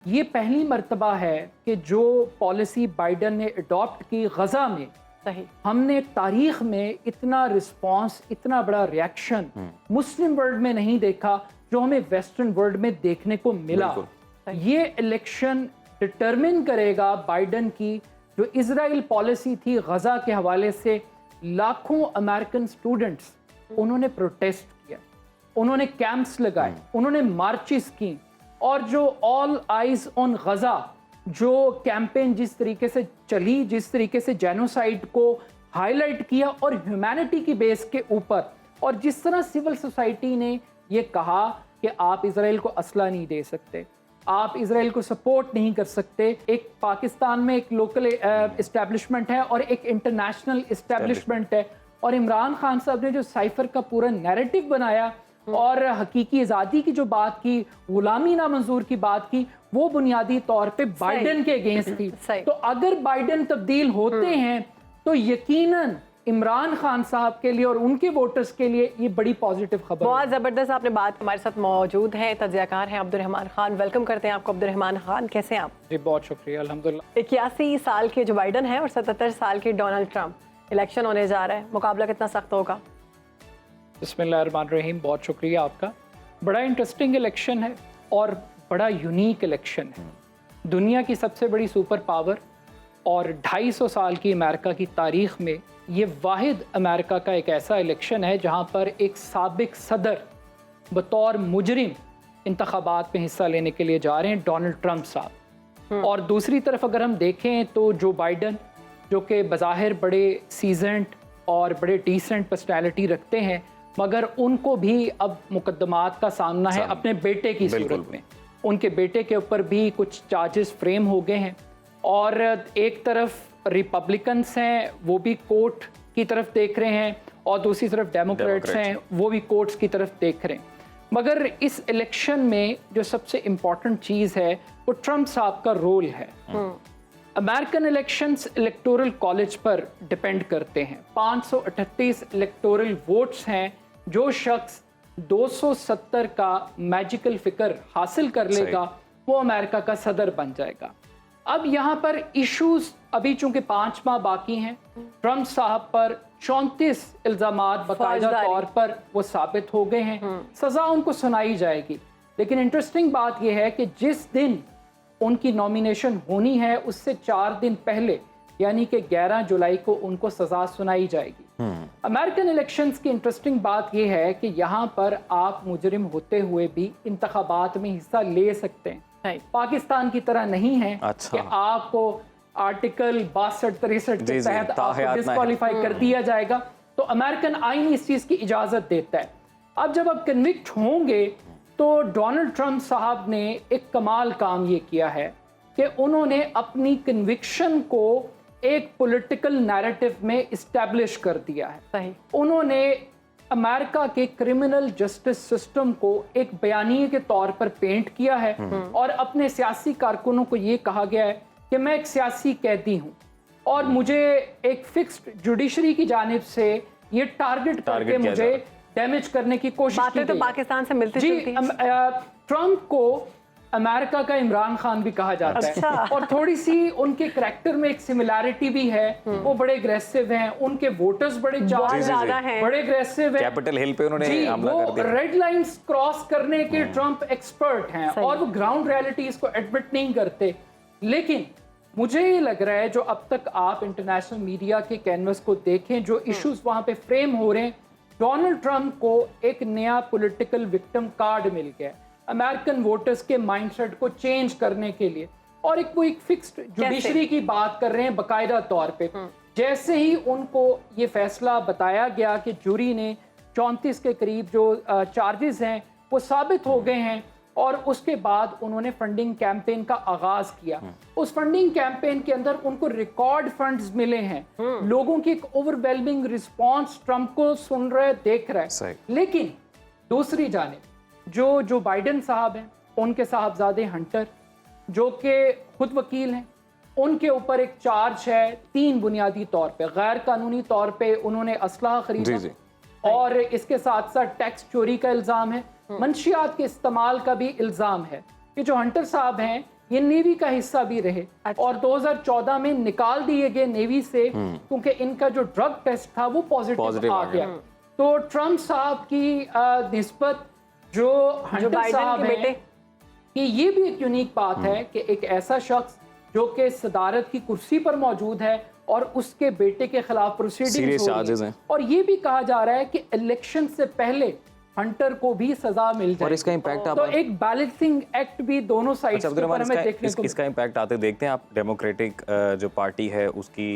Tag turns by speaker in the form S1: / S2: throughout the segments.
S1: ये पहली मर्तबा है कि जो पॉलिसी बाइडन ने अडॉप्ट की गज़ा में,
S2: सही
S1: हमने तारीख में इतना रिस्पांस, इतना बड़ा रिएक्शन मुस्लिम वर्ल्ड में नहीं देखा जो हमें वेस्टर्न वर्ल्ड में देखने को मिला। ये इलेक्शन डिटरमिन करेगा बाइडन की जो इजराइल पॉलिसी थी गज़ा के हवाले से। लाखों अमेरिकन स्टूडेंट्स उन्होंने प्रोटेस्ट किया, उन्होंने कैंप्स लगाए, उन्होंने मार्चेस की, और जो ऑल आइज ऑन गज़ा जो कैंपेन जिस तरीके से चली, जिस तरीके से जेनोसाइड को हाईलाइट किया और ह्यूमैनिटी की बेस के ऊपर, और जिस तरह सिविल सोसाइटी ने ये कहा कि आप इजराइल को असला नहीं दे सकते, आप इजराइल को सपोर्ट नहीं कर सकते। एक पाकिस्तान में एक लोकल इस्टेब्लिशमेंट है और एक इंटरनेशनल इस्टेब्लिशमेंट है, और इमरान खान साहब ने जो साइफर का पूरा नैरेटिव बनाया और हकीकी आज़ादी की जो बात की, गुलामी नामंजूर की बात की, वो बुनियादी तौर पे बाइडन के अगेंस्ट थी। तो अगर बाइडन तब्दील होते हैं तो यकीनन इमरान खान साहब के लिए और उनके वोटर्स के लिए ये बड़ी पॉजिटिव खबर।
S2: बहुत ज़बरदस्त आपने बात। हमारे साथ मौजूद हैं तज्ज़ियाकार हैं अब्दुर्रहमान खान। वेलकम करते हैं आपको अब्दुर्रहमान खान, कैसे हैं आप?
S1: जी बहुत शुक्रिया, अल्हम्दुलिल्लाह।
S2: 81 साल के जो बाइडन है और 77 साल के डोनाल्ड ट्रंप, इलेक्शन होने जा रहा है, मुकाबला कितना सख्त होगा?
S1: बिस्मिल्लाहिर्रहमानिर्रहीम, बहुत शुक्रिया आपका। बड़ा इंटरेस्टिंग इलेक्शन है और बड़ा यूनिक इलेक्शन है। दुनिया की सबसे बड़ी सुपर पावर और 250 साल की अमेरिका की तारीख में ये वाहिद अमेरिका का एक ऐसा इलेक्शन है जहाँ पर एक साबिक सदर बतौर मुजरिम इंतखाबात में हिस्सा लेने के लिए जा रहे हैं, डोनाल्ड ट्रंप साहब। और दूसरी तरफ अगर हम देखें तो जो बाइडन, जो कि बज़ाहिर बड़े सीजेंट और बड़े डिसेंट पर्सनैलिटी रखते हैं, मगर उनको भी अब मुकदमात का सामना है अपने बेटे की सूरत में। उनके बेटे के ऊपर भी कुछ चार्जेस फ्रेम हो गए हैं, और एक तरफ रिपब्लिकन्स हैं वो भी कोर्ट की तरफ देख रहे हैं, और दूसरी तरफ डेमोक्रेट्स हैं वो भी कोर्ट्स की तरफ देख रहे हैं। मगर इस इलेक्शन में जो सबसे इम्पॉर्टेंट चीज़ है वो ट्रंप साहब का रोल है। अमेरिकन इलेक्शंस इलेक्टोरल कॉलेज पर डिपेंड करते हैं। 538 इलेक्टोरल वोट्स हैं। जो शख्स 270 का मैजिकल फिकर हासिल कर लेगा वो अमेरिका का सदर बन जाएगा। अब यहाँ पर इश्यूज अभी चूंकि 5 माह बाकी हैं, ट्रंप साहब पर 34 इल्जामात बाकायदा तौर पर वो साबित हो गए हैं, सजा उनको सुनाई जाएगी। लेकिन इंटरेस्टिंग बात यह है कि जिस दिन उनकी नॉमिनेशन होनी है उससे 4 दिन पहले, यानी कि 11 जुलाई को उनको सजा सुनाई जाएगी। अमेरिकन इलेक्शंस की इंटरेस्टिंग बात यह है कि यहाँ पर आप मुजरिम होते हुए भी इंतखाबात में हिस्सा ले सकते हैं। पाकिस्तान की तरह नहीं है कि आपको आर्टिकल 62-63 के तहत आपको डिस्क्वालीफाई कर दिया जाएगा। तो अमेरिकन आईन इस चीज़ की इजाज़त देता है। अब जब आप कन्विक्ट होंगे तो डोनाल्ड ट्रंप साहब ने एक कमाल काम ये किया है कि उन्होंने अपनी कन्विक्शन को एक पॉलिटिकल नैरेटिव में इस्टेब्लिश कर दिया है।
S2: सही।
S1: उन्होंने अमेरिका के क्रिमिनल जस्टिस सिस्टम को एक बयानिए के तौर पर पेंट किया है, और अपने सियासी कारकुनों को ये कहा गया है कि मैं एक सियासी कैदी हूँ और मुझे एक फिक्स्ड जुडिशरी की जानिब से ये टारगेट करके मुझे डैमेज करने की कोशिश की गई।
S2: तो पाकिस्तान से मिलती जुलती हैं।
S1: ट्रंप को अमेरिका का इमरान खान भी कहा जाता है, और थोड़ी सी उनके करैक्टर में एक सिमिलैरिटी भी है। वो बड़े अग्रेसिव हैं, उनके वोटर्स बड़े ज्यादा हैं, बड़े अग्रेसिव हैं।
S3: कैपिटल हिल पे उन्होंने हमला कर दिया।
S1: रेड लाइंस क्रॉस करने के ट्रंप एक्सपर्ट हैं, और वो ग्राउंड रियलिटीज को एडमिट नहीं करते। लेकिन मुझे ये लग रहा है जो अब तक आप इंटरनेशनल मीडिया के कैनवस को देखें, जो इश्यूज वहां पे फ्रेम हो रहे हैं, डोनाल्ड ट्रंप को एक नया पॉलिटिकल विक्टिम कार्ड मिल गया अमेरिकन वोटर्स के माइंडसेट को चेंज करने के लिए, और वो एक फिक्स्ड जुडिशरी की बात कर रहे हैं बाकायदा तौर पे। जैसे ही उनको ये फैसला बताया गया कि जूरी ने 34 के करीब जो चार्जेस हैं वो साबित हो गए हैं, और उसके बाद उन्होंने फंडिंग कैंपेन का आगाज किया। उस फंडिंग कैंपेन के अंदर उनको रिकॉर्ड फंड्स मिले हैं। लोगों की एक ओवरवेलमिंग रिस्पांस ट्रंप को सुन रहे, देख रहे हैं। लेकिन दूसरी जानिब जो बाइडन साहब हैं, उनके साहबजादे हंटर जो कि खुद वकील हैं, उनके ऊपर एक चार्ज है 3 बुनियादी तौर पे। गैर कानूनी तौर पे उन्होंने असलहा खरीदा, और इसके साथ साथ टैक्स चोरी का इल्ज़ाम है, मंशियात के इस्तेमाल का भी इल्ज़ाम है। कि जो हंटर साहब हैं ये नेवी का हिस्सा भी रहे।
S2: अच्छा।
S1: और 2014 में निकाल दिए गए नेवी से क्योंकि इनका जो ड्रग टेस्ट था वो पॉजिटिव आ गया। तो ट्रम्प साहब की निस्बत जो हंटर
S2: बाइडेन
S1: साहब
S2: के
S1: हैं
S2: बेटे,
S1: कि ये भी एक यूनिक बात है कि एक ऐसा शख्स जो कि सदारत की कुर्सी पर मौजूद है और उसके बेटे के खिलाफ प्रोसीडिंग्स हो रही है। और ये भी कहा जा रहा है कि इलेक्शन से पहले हंटर को भी सजा मिल जाए।
S3: और इसका इम्पैक्ट
S1: तो एक बैलेंसिंग एक्ट भी दोनों साइड पर हमें देखने को
S3: इसका इम्पैक्ट आते देखते हैं आप। डेमोक्रेटिक जो पार्टी है उसकी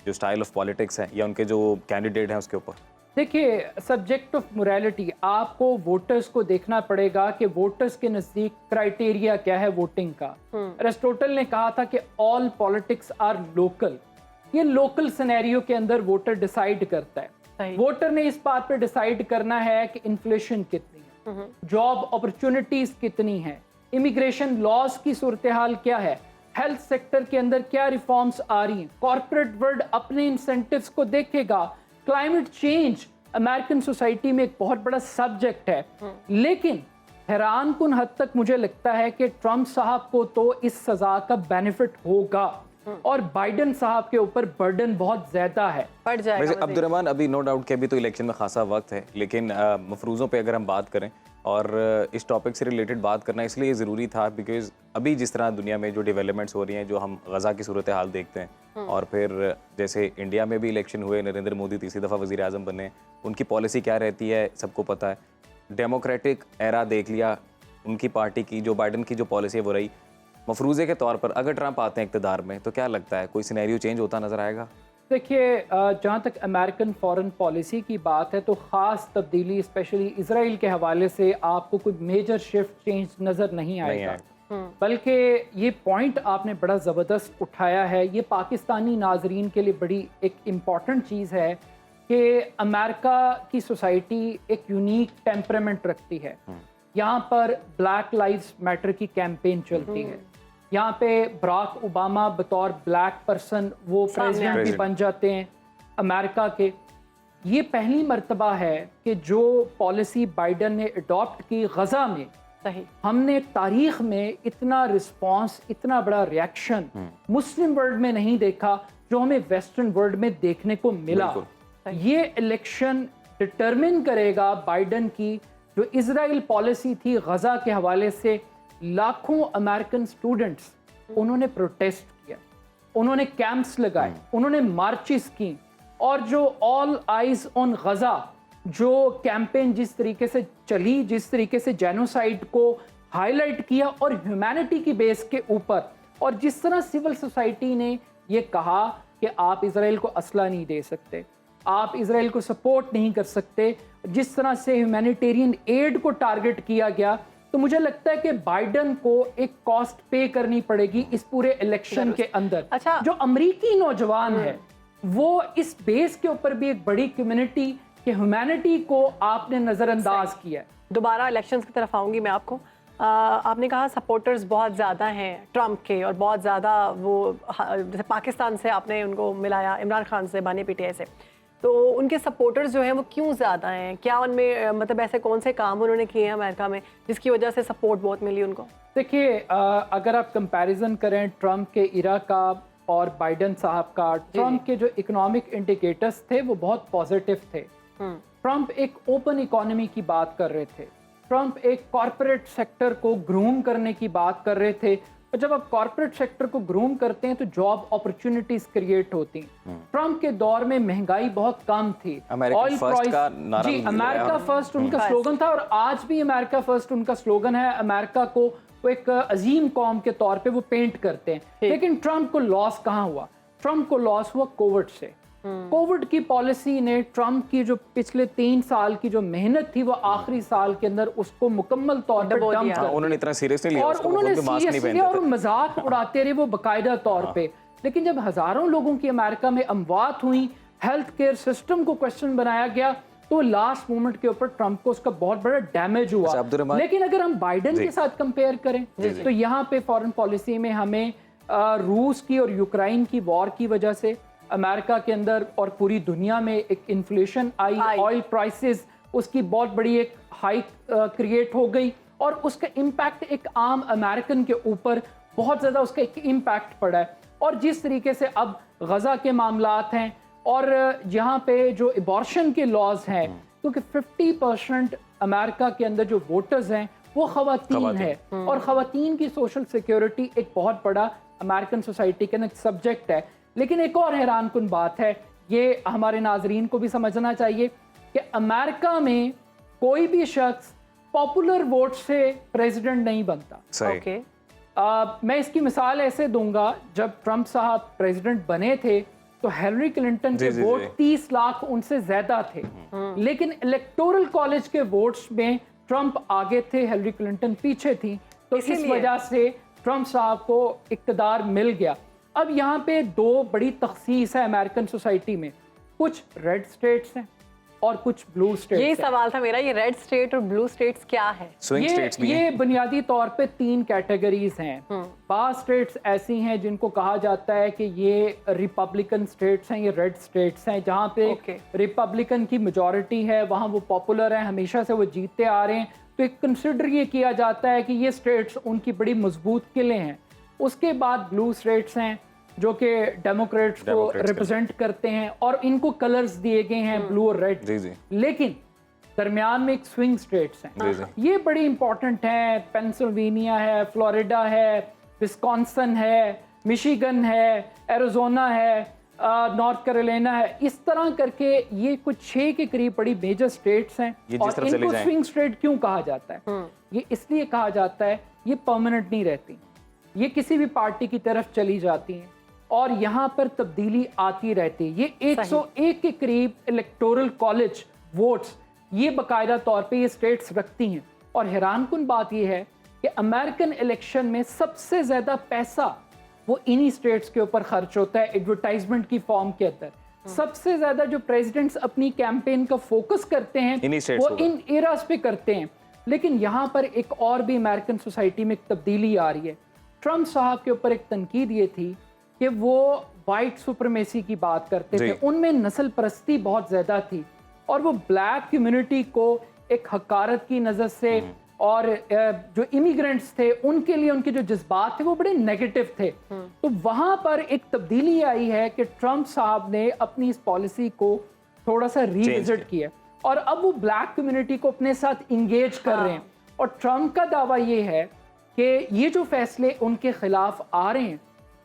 S3: जो स्टाइल ऑफ पॉलिटिक्स है या उनके जो कैंडिडेट हैं उसके ऊपर।
S1: देखिए, सब्जेक्ट ऑफ मोरालिटी, आपको वोटर्स को देखना पड़ेगा कि वोटर्स के नजदीक क्राइटेरिया क्या है वोटिंग का। एरिस्टोटल ने कहा था कि ऑल पॉलिटिक्स आर लोकल। ये लोकल सिनेरियो के अंदर वोटर डिसाइड करता है। वोटर ने इस बात पर डिसाइड करना है कि इन्फ्लेशन कितनी है, जॉब अपॉर्चुनिटीज कितनी है, इमिग्रेशन लॉज की सूरत हाल क्या है, हेल्थ सेक्टर के अंदर क्या रिफॉर्म्स आ रही हैं, कॉर्पोरेट वर्ल्ड अपने इंसेंटिव्स को देखेगा, क्लाइमेट चेंज अमेरिकन सोसाइटी में एक बहुत बड़ा सब्जेक्ट है। लेकिन हैरान कुन हद तक मुझे लगता है कि ट्रम्प साहब को तो इस सजा का बेनिफिट होगा और बाइडेन साहब के ऊपर बर्डन बहुत ज्यादा है,
S2: बढ़ जाएगा।
S3: वैसे अब्दुर्रहमान, अभी नो डाउट कि अभी तो इलेक्शन में खासा वक्त है, लेकिन मफरूज़ों पे अगर हम बात करें और इस टॉपिक से रिलेटेड बात करना इसलिए ज़रूरी था बिकॉज अभी जिस तरह दुनिया में जो डेवलपमेंट्स हो रही हैं, जो हम गज़ा की सूरत हाल देखते हैं और फिर जैसे इंडिया में भी इलेक्शन हुए, नरेंद्र मोदी तीसरी दफ़ा वज़ीर आज़म बने, उनकी पॉलिसी क्या रहती है सबको पता है। डेमोक्रेटिक एरा देख लिया उनकी पार्टी की, जो बाइडन की जो पॉलिसी है वो रही। मफरूज़े के तौर पर अगर ट्रंप आते हैं इक़्तिदार में तो क्या लगता है कोई सिनेरियो चेंज होता नज़र आएगा?
S1: देखिए, जहाँ तक अमेरिकन फॉरेन पॉलिसी की बात है तो ख़ास तब्दीली स्पेशली इजराइल के हवाले से आपको कोई मेजर शिफ्ट चेंज नज़र नहीं आएगा। बल्कि ये पॉइंट आपने बड़ा ज़बरदस्त उठाया है। ये पाकिस्तानी नाजरीन के लिए बड़ी एक इम्पॉर्टेंट चीज़ है कि अमेरिका की सोसाइटी एक यूनिक टेम्परामेंट रखती है। यहाँ पर ब्लैक लाइव्स मैटर की कैंपेन चलती है। यहाँ पे बराक ओबामा बतौर ब्लैक पर्सन वो प्रेसिडेंट भी बन जाते हैं अमेरिका के। ये पहली मर्तबा है कि जो पॉलिसी बाइडन ने अडॉप्ट की गज़ा में,
S2: सही, हमने
S1: तारीख में इतना रिस्पांस, इतना बड़ा रिएक्शन मुस्लिम वर्ल्ड में नहीं देखा जो हमें वेस्टर्न वर्ल्ड में देखने को मिला। ये इलेक्शन डिटरमिन करेगा बाइडन की जो इजराइल पॉलिसी थी गज़ा के हवाले से। लाखों अमेरिकन स्टूडेंट्स उन्होंने प्रोटेस्ट किया, उन्होंने कैंप्स लगाए, उन्होंने मार्चेस की, और जो ऑल आइज ऑन गज़ा जो कैंपेन जिस तरीके से चली, जिस तरीके से जेनोसाइड को हाईलाइट किया और ह्यूमैनिटी की बेस के ऊपर, और जिस तरह सिविल सोसाइटी ने ये कहा कि आप इजराइल को असला नहीं दे सकते, आप इजराइल को सपोर्ट नहीं कर सकते, जिस तरह से ह्यूमैनिटेरियन एड को टारगेट किया गया, तो मुझे लगता है कि बाइडन को एक कॉस्ट पे करनी पड़ेगी इस पूरे इलेक्शन के अंदर।
S2: अच्छा,
S1: जो अमरीकी नौजवान है वो इस बेस के ऊपर भी एक बड़ी कम्युनिटी के ह्यूमैनिटी को आपने नज़रअंदाज किया।
S2: दोबारा इलेक्शंस की तरफ आऊंगी मैं आपको। आपने कहा सपोर्टर्स बहुत ज़्यादा हैं ट्रंप के और बहुत ज़्यादा वो, जैसे पाकिस्तान से आपने उनको मिलाया, इमरान खान से, बानी पीटीआई से, तो उनके सपोर्टर्स जो हैं वो क्यों ज़्यादा हैं? क्या उनमें मतलब ऐसे कौन से काम उन्होंने किए हैं अमेरिका में जिसकी वजह से सपोर्ट बहुत मिली उनको?
S1: देखिए, अगर आप कंपैरिजन करें ट्रंप के इरा का और बाइडन साहब का, ट्रंप के जो इकोनॉमिक इंडिकेटर्स थे वो बहुत पॉजिटिव थे। ट्रंप एक ओपन इकोनॉमी की बात कर रहे थे, ट्रंप एक कॉरपोरेट सेक्टर को ग्रूम करने की बात कर रहे थे, और जब आप कॉर्पोरेट सेक्टर को ग्रूम करते हैं तो जॉब अपॉर्चुनिटीज क्रिएट होती हैं। ट्रंप के दौर में महंगाई बहुत कम थी,
S3: ऑयल प्राइस,
S1: जी, अमेरिका फर्स्ट उनका स्लोगन था, और आज भी अमेरिका फर्स्ट उनका स्लोगन है। अमेरिका को वो एक अजीम कौम के तौर पे वो पेंट करते हैं। लेकिन ट्रंप को लॉस कहाँ हुआ? ट्रंप को लॉस हुआ कोविड से। कोविड की पॉलिसी ने ट्रंप की जो पिछले 3 साल की जो मेहनत थी वो आखिरी साल के अंदर उसको मुकम्मल तौर पर डंप कर,
S3: उन्होंने इतना सीरियस नहीं लिया
S1: और उन्होंने सीरियस लिया और मजाक उड़ाते रहे वो बाकायदा तौर पे। लेकिन जब हजारों लोगों की अमेरिका में अमवात हुई, हेल्थ केयर सिस्टम को क्वेश्चन बनाया गया, तो लास्ट मोमेंट के ऊपर ट्रंप को उसका बहुत बड़ा डैमेज हुआ। लेकिन अगर हम बाइडन के साथ कंपेयर करें तो यहाँ पे फॉरेन पॉलिसी में हमें रूस की और यूक्रेन की वॉर की वजह से अमेरिका के अंदर और पूरी दुनिया में एक इन्फ्लेशन आई, ऑयल प्राइसेस उसकी बहुत बड़ी एक हाइक क्रिएट हो गई, और उसका इम्पैक्ट एक आम अमेरिकन के ऊपर बहुत ज़्यादा उसका एक इम्पैक्ट पड़ा है। और जिस तरीके से अब गज़ा के मामलात हैं और यहाँ पे जो अबॉर्शन के लॉज हैं, क्योंकि 50% अमेरिका के अंदर जो वोटर्स हैं वो ख़वातीन है, और ख़वातीन की सोशल सिक्योरिटी एक बहुत बड़ा अमेरिकन सोसाइटी का सब्जेक्ट है। लेकिन एक और हैरान कुन बात है, ये हमारे नाजरीन को भी समझना चाहिए कि अमेरिका में कोई भी शख्स पॉपुलर वोट से प्रेसिडेंट नहीं बनता।
S3: सही।
S2: ओके।
S1: मैं इसकी मिसाल ऐसे दूंगा, जब ट्रंप साहब प्रेसिडेंट बने थे तो हिलरी क्लिंटन के
S3: जी,
S1: वोट
S3: जी।
S1: 30 लाख उनसे ज्यादा थे, लेकिन इलेक्टोरल कॉलेज के वोट्स में ट्रंप आगे थे, हिलरी क्लिंटन पीछे थी। तो इस
S2: इसीलिए।
S1: वजह से ट्रंप साहब को इक़्तिदार मिल गया। अब यहाँ पे दो बड़ी तखसीस है अमेरिकन सोसाइटी में, कुछ रेड स्टेट्स हैं और कुछ ब्लू स्टेट्स
S2: यही
S1: हैं।
S2: सवाल था मेरा, ये रेड स्टेट और ब्लू स्टेट्स क्या है?
S3: स्विंग स्टेट्स भी
S1: ये
S3: हैं।
S1: बुनियादी तौर पे 3 कैटेगरीज हैं। बाज़ स्टेट्स ऐसी हैं जिनको कहा जाता है कि ये रिपब्लिकन स्टेट्स हैं, ये रेड स्टेट्स हैं, जहाँ पे
S2: Okay.
S1: रिपब्लिकन की मेजॉरिटी है, वहाँ वो पॉपुलर हैं, हमेशा से वो जीतते आ रहे हैं। तो एक कंसिडर ये किया जाता है कि ये स्टेट्स उनकी बड़ी मजबूत किले हैं। उसके बाद ब्लू स्टेट्स हैं जो कि डेमोक्रेट्स को
S3: Democrats
S1: रिप्रेजेंट करते हैं, और इनको कलर्स दिए गए हैं ब्लू और रेड।
S3: जी जी
S1: लेकिन दरमियान में एक स्विंग स्टेट्स हैं,
S3: जी जी।
S1: ये बड़ी इंपॉर्टेंट हैं। पेंसिल्वेनिया है, फ्लोरिडा है, विस्कॉन्सन है, मिशिगन है, एरिज़ोना है, नॉर्थ कैरोलिना है। इस तरह करके ये कुछ 6 के करीब बड़ी मेजर स्टेट्स हैं।
S3: ये जिस
S1: और
S3: तरफ चले
S1: इनको
S3: जाएं।
S1: स्विंग स्टेट क्यों कहा जाता है? ये इसलिए कहा जाता है, ये परमानेंट नहीं रहती, ये किसी भी पार्टी की तरफ चली जाती हैं और यहाँ पर तब्दीली आती रहती है। ये 101 के करीब इलेक्टोरल कॉलेज वोट्स ये बाकायदा तौर पे ये स्टेट्स रखती हैं। और हैरानकुन बात ये है कि अमेरिकन इलेक्शन में सबसे ज़्यादा पैसा वो इन्हीं स्टेट्स के ऊपर खर्च होता है, एडवर्टाइजमेंट की फॉर्म के अंदर। सबसे ज़्यादा जो प्रेसिडेंट्स अपनी कैंपेन का फोकस करते हैं
S3: इन्हीं states
S1: वो
S3: के ऊपर।
S1: इन एरास पे करते हैं। लेकिन यहाँ पर एक और भी अमेरिकन सोसाइटी में एक तब्दीली आ रही है। ट्रंप साहब के ऊपर एक तनकीद ये थी कि वो वाइट सुपरमेसी की बात करते
S3: जी।
S1: थे, उनमें नस्ल परस्ती बहुत ज़्यादा थी, और वो ब्लैक कम्युनिटी को एक हकारत की नज़र से, और जो इमिग्रेंट्स थे उनके लिए उनके जो जज्बात थे वो बड़े नेगेटिव थे। तो वहाँ पर एक तब्दीली आई है कि ट्रंप साहब ने अपनी इस पॉलिसी को थोड़ा सा रिविजिट किया, और अब वो ब्लैक कम्युनिटी को अपने साथ इंगेज कर रहे हैं। और ट्रंप का दावा ये है कि ये जो फैसले उनके खिलाफ आ रहे हैं,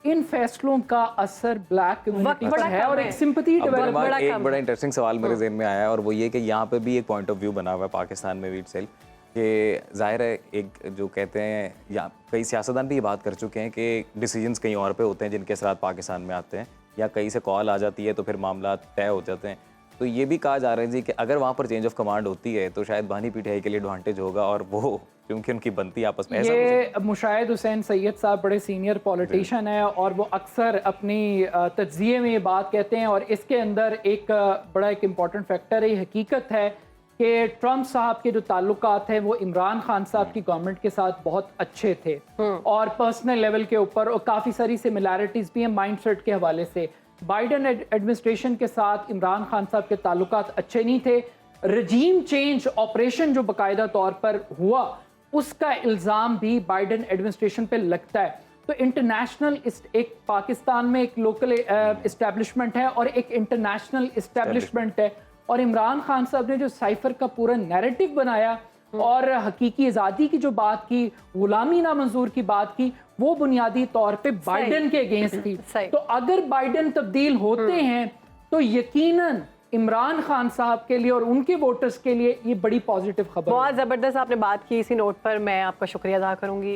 S1: इन फैसलों का असर ब्लैक कम्युनिटी पर
S2: बड़ा
S1: है,
S2: कम
S1: और
S2: है।
S1: एक सिंपैथी
S3: अब
S1: डेवलप
S2: बड़ा
S3: एक
S2: कम
S3: बड़ा
S2: है।
S3: इंटरेस्टिंग सवाल मेरे जहन में आया है, और वो ये कि यहाँ पे भी एक पॉइंट ऑफ व्यू बना हुआ है पाकिस्तान में भी सेल कि जाहिर है एक जो कहते हैं, या कई सियासतदान भी ये बात कर चुके हैं कि डिसीजंस कहीं और पे होते हैं जिनके असरात पाकिस्तान में आते हैं, या कहीं से कॉल आ जाती है तो फिर मामला तय हो जाते हैं। तो ये भी कहा जा रहा है जी कि अगर वहाँ पर चेंज ऑफ कमांड होती है तो शायद बानी पीटीआई के लिए एडवांटेज होगा, और वो क्योंकि उनकी बनती है आपस में। ऐसा
S1: ये मुशाहिद हुसैन सैयद साहब बड़े सीनियर पॉलिटिशियन है, और वो अक्सर अपनी तज्ज़िये में ये बात कहते हैं, और इसके अंदर एक बड़ा एक इम्पॉर्टेंट फैक्टर है, ये हकीकत है कि ट्रंप साहब के जो ताल्लुकात हैं वो इमरान खान साहब की गवर्नमेंट के साथ बहुत अच्छे थे, और पर्सनल लेवल के ऊपर, और काफ़ी सारी सिमिलैरिटीज़ भी हैं माइंडसेट के हवाले से। बाइडन एडमिनिस्ट्रेशन के साथ इमरान खान साहब के ताल्लुकात अच्छे नहीं थे। रजीम चेंज ऑपरेशन जो बाकायदा तौर पर हुआ, उसका इल्ज़ाम भी बाइडन एडमिनिस्ट्रेशन पे लगता है। तो इंटरनेशनल एक पाकिस्तान में एक लोकल इस्टेब्लिशमेंट है और एक इंटरनेशनल इस्टेब्लिशमेंट है, और इमरान खान साहब ने जो साइफर का पूरा नैरेटिव बनाया और हकीकी आज़ादी की जो बात की, गुलामी नामंजूर की बात की, वो बुनियादी तौर पे बाइडन के अगेंस्ट थी।
S2: सही।
S1: तो अगर बाइडन तब्दील होते हैं तो यकीनन इमरान खान साहब के लिए और उनके वोटर्स के लिए ये बड़ी पॉजिटिव खबर है।
S2: बहुत ज़बरदस्त आपने बात की। इसी नोट पर मैं आपका शुक्रिया अदा करूंगी।